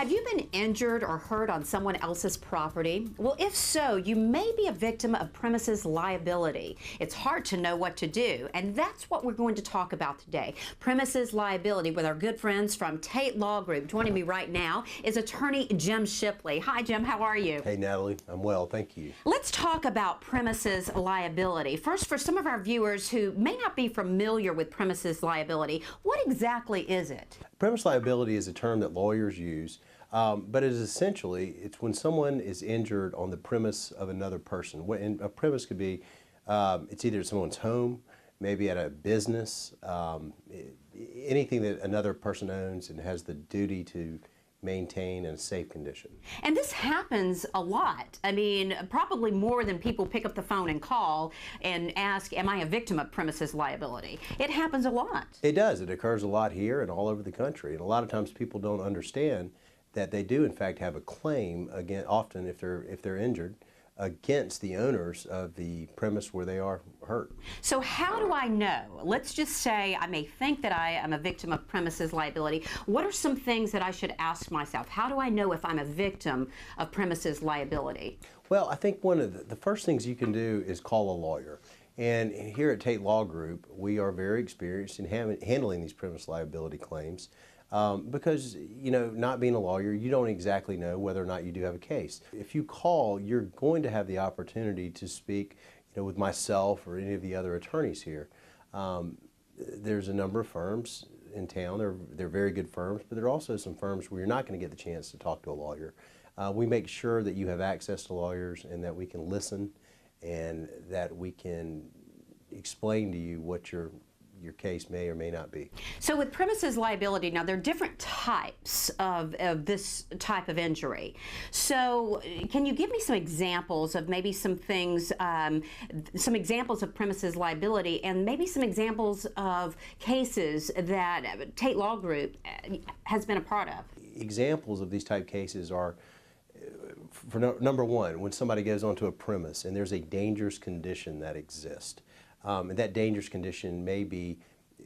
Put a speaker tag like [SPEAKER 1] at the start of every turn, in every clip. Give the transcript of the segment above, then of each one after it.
[SPEAKER 1] Have you been injured or hurt on someone else's property? Well, if so, you may be a victim of premises liability. It's hard to know what to do, and that's what we're going to talk about today. Premises liability with our good friends from Tate Law Group. Joining me right now is attorney Jim Shipley. Hi, Jim. How are you?
[SPEAKER 2] Hey, Natalie. I'm well. Thank you.
[SPEAKER 1] Let's talk about premises liability. First, for some of our viewers who may not be familiar with premises liability, what exactly is it?
[SPEAKER 2] Premise liability is a term that lawyers use, but it is essentially, it's when someone is injured on the premise of another person. And a premise could be, it's either someone's home, maybe at a business, anything that another person owns and has the duty to maintain in a safe condition.
[SPEAKER 1] And this happens a lot. I mean, probably more than people pick up the phone and call and ask, am I a victim of premises liability? It happens a lot.
[SPEAKER 2] It does. It occurs a lot here and all over the country. And a lot of times people don't understand that they do in fact have a claim, again, often if they're injured, against the owners of the premise where they are hurt.
[SPEAKER 1] So how do I know? Let's just say I may think that I am a victim of premises liability. What are some things that I should ask myself? How do I know if I'm a victim of premises liability?
[SPEAKER 2] Well, I think one of the first things you can do is call a lawyer. And here at Tate Law Group, we are very experienced in handling these premise liability claims. Because, you know, not being a lawyer, you don't exactly know whether or not you do have a case. If you call, you're going to have the opportunity to speak, you know, with myself or any of the other attorneys here. There's a number of firms in town. They're very good firms, but there are also some firms where you're not going to get the chance to talk to a lawyer. We make sure that you have access to lawyers and that we can listen and that we can explain to you what your case may or may not be.
[SPEAKER 1] So with premises liability, now there are different types of this type of injury. So can you give me some examples of maybe some things, some examples of premises liability and maybe some examples of cases that Tate Law Group has been a part of?
[SPEAKER 2] Examples of these type cases are, for number one, when somebody goes onto a premise and there's a dangerous condition that exists. And that dangerous condition may be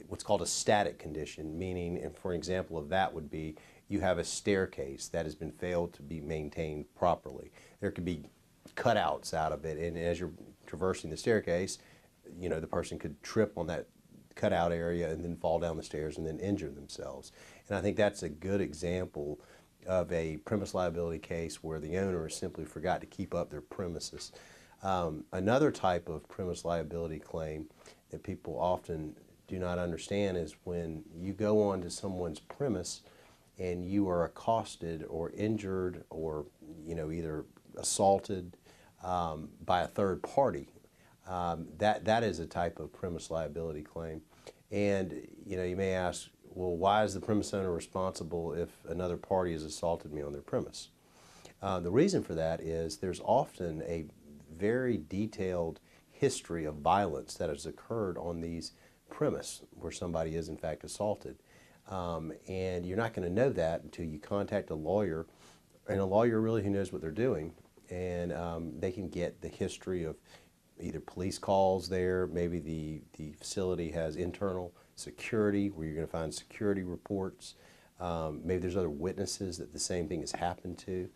[SPEAKER 2] what's called a static condition, meaning, and for an example of that would be, you have a staircase that has been failed to be maintained properly. There could be cutouts out of it, and as you're traversing the staircase, you know, the person could trip on that cutout area and then fall down the stairs and then injure themselves. And I think that's a good example of a premise liability case where the owner simply forgot to keep up their premises. Another type of premise liability claim that people often do not understand is when you go onto someone's premise and you are accosted or injured or, you know, either assaulted by a third party. That is a type of premise liability claim. And, you know, you may ask, well, why is the premise owner responsible if another party has assaulted me on their premise? The reason for that is there's often a very detailed history of violence that has occurred on these premise where somebody is in fact assaulted. And you're not going to know that until you contact a lawyer, and a lawyer really who knows what they're doing, and they can get the history of either police calls there, maybe the facility has internal security where you're going to find security reports, maybe there's other witnesses that the same thing has happened to.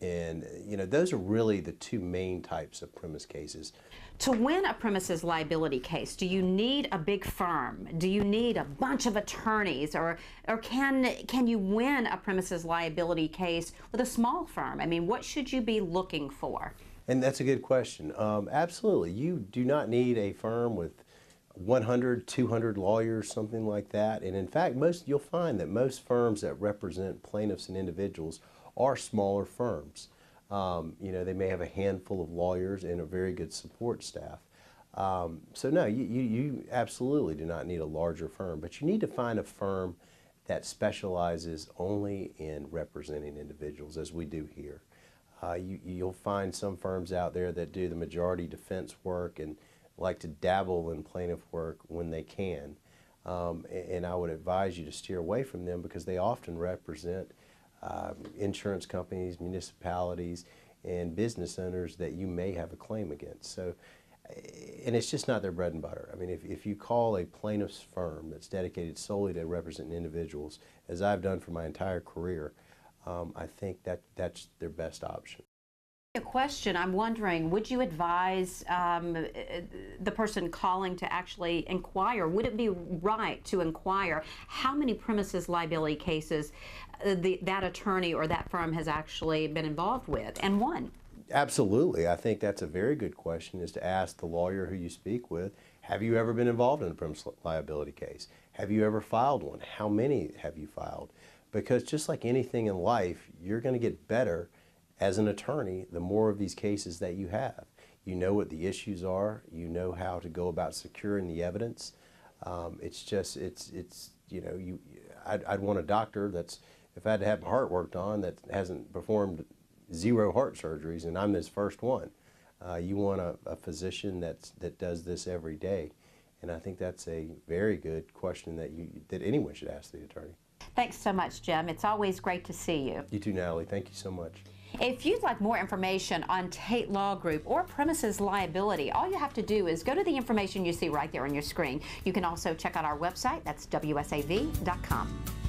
[SPEAKER 2] And, you know, those are really the two main types of premise cases.
[SPEAKER 1] To win a premises liability case, do you need a big firm? Do you need a bunch of attorneys? Or can you win a premises liability case with a small firm? I mean, what should you be looking for?
[SPEAKER 2] And that's a good question. Absolutely. You do not need a firm with 100, 200 lawyers, something like that. And in fact, you'll find that most firms that represent plaintiffs and individuals are smaller firms. You know, they may have a handful of lawyers and a very good support staff. So no, you absolutely do not need a larger firm, but you need to find a firm that specializes only in representing individuals, as we do here. You'll find some firms out there that do the majority defense work and like to dabble in plaintiff work when they can. And I would advise you to steer away from them because they often represent insurance companies, municipalities, and business owners that you may have a claim against. So and it's just not their bread and butter. I mean, if you call a plaintiff's firm that's dedicated solely to representing individuals, as I've done for my entire career, I think that's their best option.
[SPEAKER 1] A question, I'm wondering, would you advise the person calling to actually inquire? Would it be right to inquire how many premises liability cases that attorney or that firm has actually been involved with and won?
[SPEAKER 2] Absolutely. I think that's a very good question, is to ask the lawyer who you speak with, have you ever been involved in a premise liability case? Have you ever filed one? How many have you filed? Because just like anything in life, you're going to get better as an attorney the more of these cases that you have. You know what the issues are. You know how to go about securing the evidence. I'd want a doctor that's, if I had to have my heart worked on, that hasn't performed 0 heart surgeries, and I'm his first one. You want a physician that does this every day, and I think that's a very good question that anyone should ask the attorney.
[SPEAKER 1] Thanks so much, Jim. It's always great to see you.
[SPEAKER 2] You too, Natalie. Thank you so much.
[SPEAKER 1] If you'd like more information on Tate Law Group or premises liability, all you have to do is go to the information you see right there on your screen. You can also check out our website. That's WSAV.com.